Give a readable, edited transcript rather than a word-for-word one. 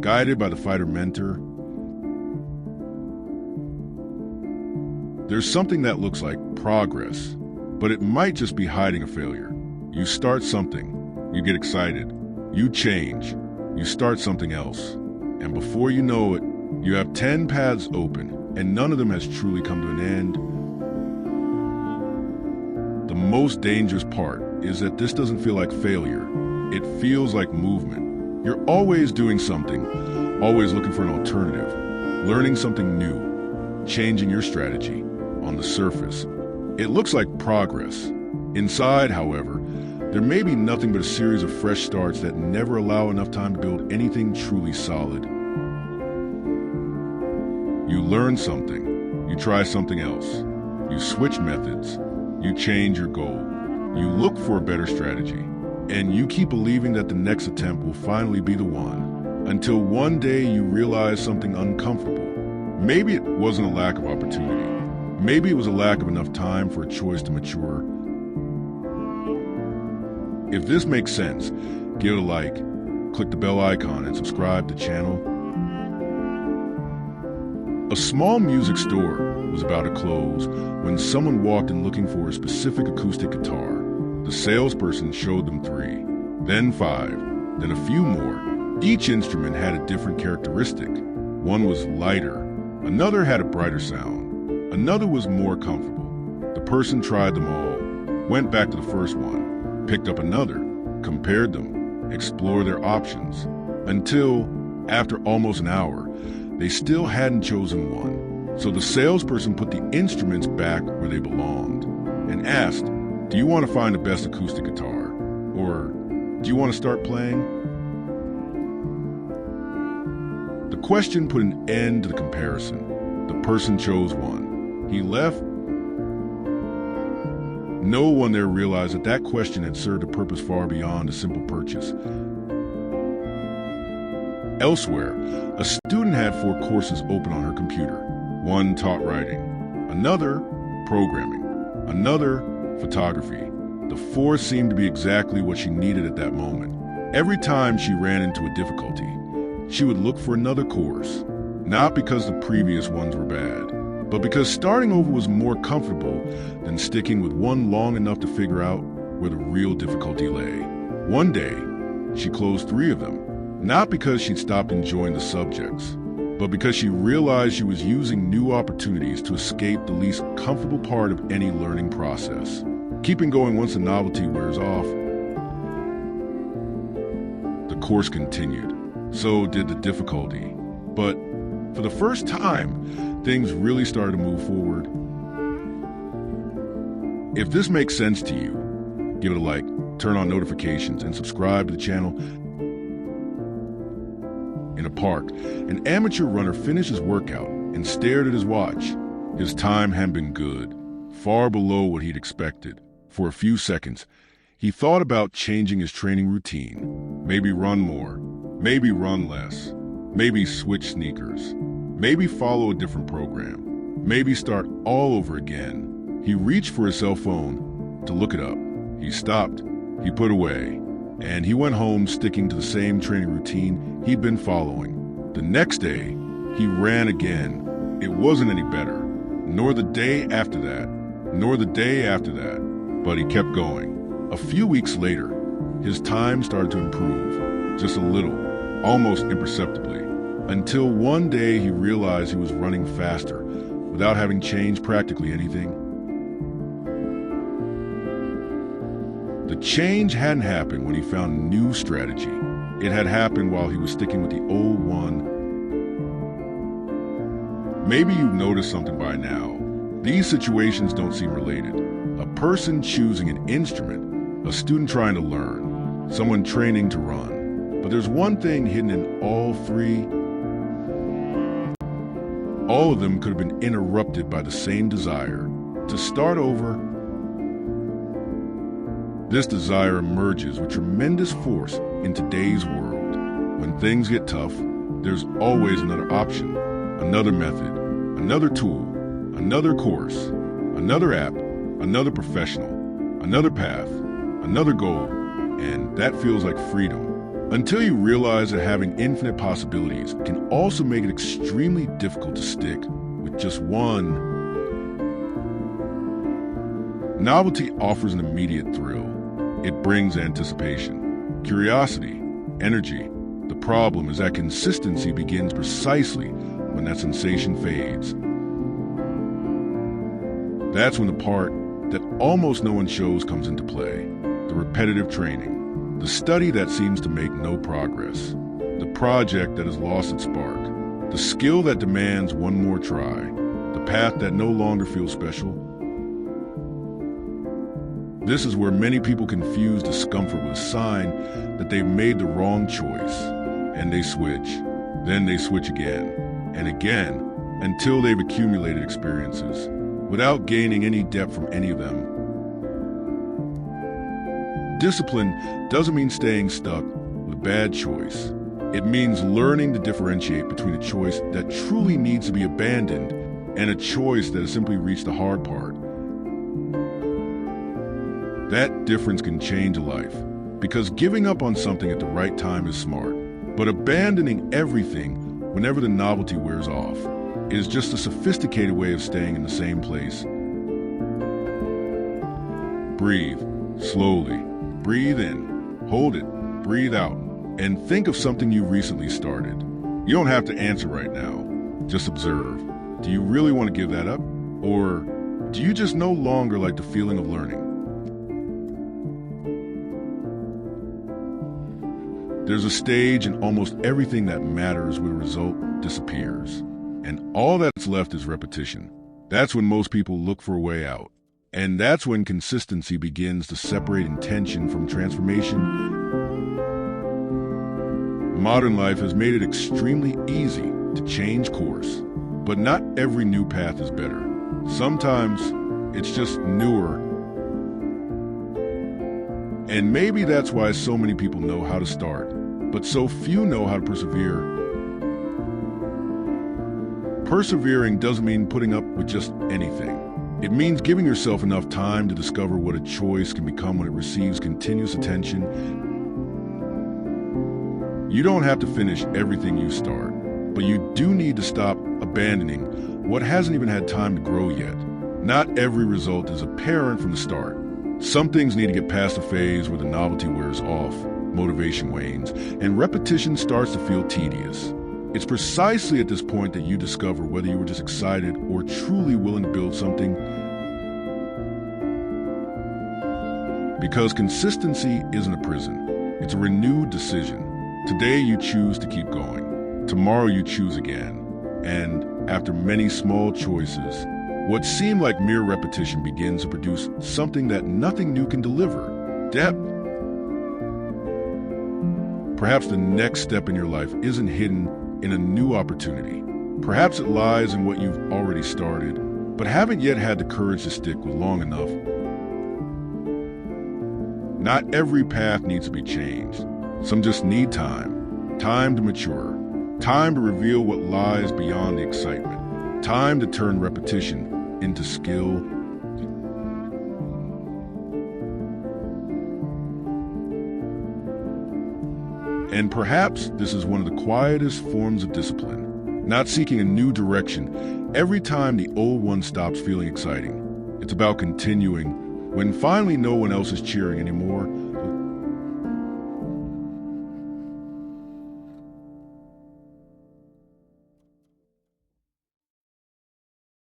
guided by the fighter mentor. There's something that looks like progress, but it might just be hiding a failure. You start something, you get excited, you change, you start something else, and before you know it, you have 10 paths open, and none of them has truly come to an end. The most dangerous part is that this doesn't feel like failure. It feels like movement. You're always doing something, always looking for an alternative, learning something new, changing your strategy. On the surface, it looks like progress. Inside, however, there may be nothing but a series of fresh starts that never allow enough time to build anything truly solid. You learn something, you try something else, you switch methods, you change your goal, you look for a better strategy, and you keep believing that the next attempt will finally be the one, until one day you realize something uncomfortable. Maybe it wasn't a lack of opportunity. Maybe it was a lack of enough time for a choice to mature. If this makes sense, give it a like, click the bell icon, and subscribe to the channel. A small music store was about to close when someone walked in looking for a specific acoustic guitar. The salesperson showed them 3, then 5, then a few more. Each instrument had a different characteristic. One was lighter, another had a brighter sound. Another was more comfortable. The person tried them all, went back to the first one, picked up another, compared them, explored their options, until, after almost an hour, they still hadn't chosen one. So the salesperson put the instruments back where they belonged and asked, "Do you want to find the best acoustic guitar? Or do you want to start playing?" The question put an end to the comparison. The person chose one. He left. No one there realized that that question had served a purpose far beyond a simple purchase. Elsewhere, a student had 4 courses open on her computer. One taught writing, another programming, another photography. The 4 seemed to be exactly what she needed at that moment. Every time she ran into a difficulty, she would look for another course, not because the previous ones were bad, but because starting over was more comfortable than sticking with one long enough to figure out where the real difficulty lay. One day, she closed 3 of them, not because she'd stopped enjoying the subjects, but because she realized she was using new opportunities to escape the least comfortable part of any learning process. Keeping going once the novelty wears off. The course continued. So did the difficulty. But for the first time, things really started to move forward. If this makes sense to you, give it a like, turn on notifications, and subscribe to the channel. In a park, an amateur runner finished his workout and stared at his watch. His time hadn't been good, far below what he'd expected. For a few seconds, he thought about changing his training routine. Maybe run more, maybe run less, maybe switch sneakers, maybe follow a different program, maybe start all over again. He reached for his cell phone to look it up. He stopped, he put away, and he went home sticking to the same training routine he'd been following. The next day, he ran again. It wasn't any better, nor the day after that, nor the day after that, but he kept going. A few weeks later, his time started to improve, just a little, almost imperceptibly, until one day he realized he was running faster without having changed practically anything. The change hadn't happened when he found a new strategy. It had happened while he was sticking with the old one. Maybe you've noticed something by now. These situations don't seem related. A person choosing an instrument, a student trying to learn, someone training to run. But there's one thing hidden in all 3. All of them could have been interrupted by the same desire to start over. This desire emerges with tremendous force in today's world. When things get tough, there's always another option, another method, another tool, another course, another app, another professional, another path, another goal, and that feels like freedom. until you realize that having infinite possibilities can also make it extremely difficult to stick with just one. Novelty offers an immediate thrill. It brings anticipation, curiosity, energy. The problem is that consistency begins precisely when that sensation fades. That's when the part that almost no one shows comes into play. The repetitive training, the study that seems to make no progress, the project that has lost its spark, the skill that demands one more try, the path that no longer feels special. This is where many people confuse discomfort with a sign that they've made the wrong choice, and they switch. Then they switch again and again until they've accumulated experiences without gaining any depth from any of them. Discipline doesn't mean staying stuck with a bad choice. It means learning to differentiate between a choice that truly needs to be abandoned and a choice that has simply reached the hard part. That difference can change a life, because giving up on something at the right time is smart, but abandoning everything whenever the novelty wears off is just a sophisticated way of staying in the same place. Breathe slowly. Breathe in, hold it, breathe out, and think of something you recently started. You don't have to answer right now. Just observe. Do you really want to give that up? Or do you just no longer like the feeling of learning? There's a stage in almost everything that matters where the result disappears, and all that's left is repetition. That's when most people look for a way out. And that's when consistency begins to separate intention from transformation. Modern life has made it extremely easy to change course, but not every new path is better. Sometimes it's just newer. And maybe that's why so many people know how to start, but so few know how to persevere. Persevering doesn't mean putting up with just anything. It means giving yourself enough time to discover what a choice can become when it receives continuous attention. You don't have to finish everything you start, but you do need to stop abandoning what hasn't even had time to grow yet. Not every result is apparent from the start. Some things need to get past the phase where the novelty wears off, motivation wanes, and repetition starts to feel tedious. It's precisely at this point that you discover whether you were just excited or truly willing to build something. Because consistency isn't a prison. It's a renewed decision. Today you choose to keep going. Tomorrow you choose again. And after many small choices, what seemed like mere repetition begins to produce something that nothing new can deliver: depth. Perhaps the next step in your life isn't hidden in a new opportunity. Perhaps it lies in what you've already started, but haven't yet had the courage to stick with long enough. Not every path needs to be changed. Some just need time. Time to mature. Time to reveal what lies beyond the excitement. Time to turn repetition into skill. And perhaps this is one of the quietest forms of discipline. Not seeking a new direction every time the old one stops feeling exciting. It's about continuing when finally no one else is cheering anymore.